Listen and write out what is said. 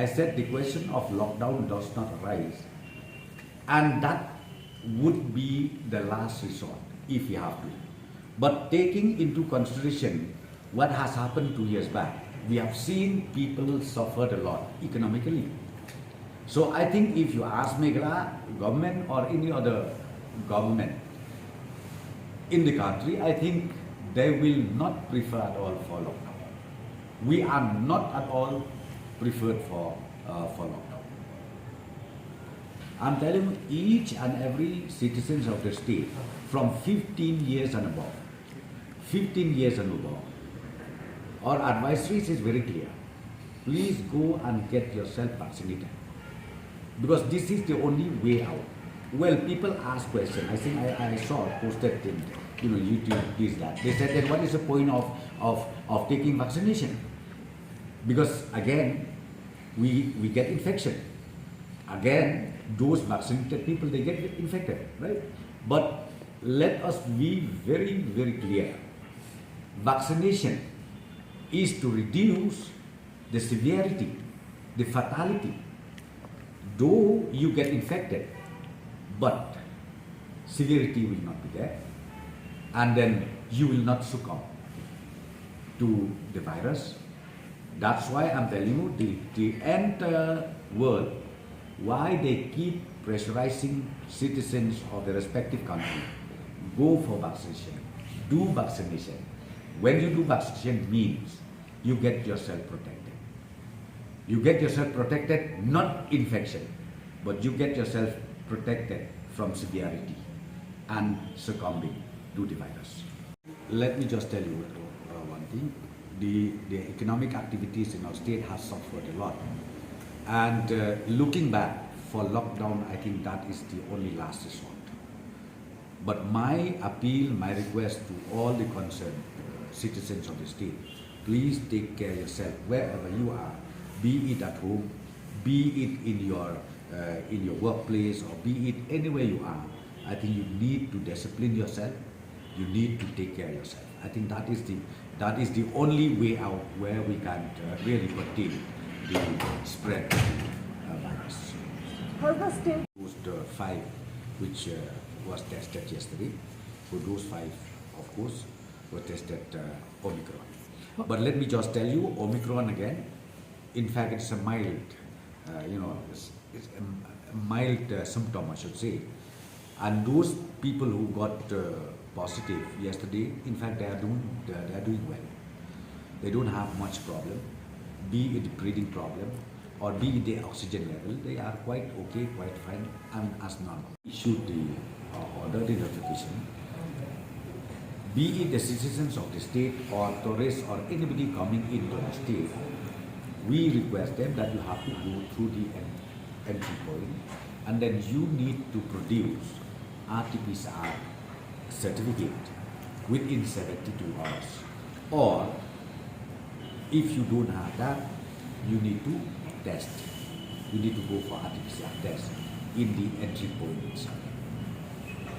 said the question of lockdown does not arise, and that would be the last resort if we have to. But taking into consideration what has happened 2 years back, we have seen people suffered a lot economically. So I think if you ask Meghalaya government or any other government in the country, I think they will not prefer at all for lockdown. We are not at all preferred for lockdown. I'm telling you, each and every citizens of the state from 15 years and above, our advisories is very clear. Please go and get yourself vaccinated, because this is the only way out. Well, people ask questions. I think I saw posted in YouTube this that. They said that what is the point of taking vaccination? Because again, we get infection. Again, those vaccinated people, they get infected, right? But let us be very, very clear. Vaccination is to reduce the severity, the fatality. Though you get infected, but severity will not be there, and then you will not succumb to the virus. That's why I'm telling you, the entire world, why they keep pressurizing citizens of the respective country, go for vaccination, do vaccination. When you do vaccination means you get yourself protected. You get yourself protected, not infection, but you get yourself protected from severity and succumbing to the virus. Let me just tell you one thing. The economic activities in our state has suffered a lot. And looking back for lockdown, I think that is the only last resort. But my appeal, my request to all the concerned citizens of the state, please take care of yourself wherever you are, be it at home, be it in your workplace, or be it anywhere you are. I think you need to discipline yourself. You need to take care of yourself. I think that is the only way out where we can really contain the spread of the virus. How the state? Those 5 which was tested yesterday, so those 5, of course, were tested Omicron. But let me just tell you, Omicron again, in fact, it's a mild, it's a mild symptom, I should say. And those people who got positive yesterday, in fact, they are doing well. They don't have much problem, be it breathing problem or be it the oxygen level. They are quite okay, quite fine, as normal. Issued the order, the notification. Be it the citizens of the state or tourists or anybody coming into the state, we request them that you have to go through the entry point, and then you need to produce RT-PCR certificate within 72 hours. Or if you don't have that, you need to test. You need to go for RT-PCR test in the entry point itself.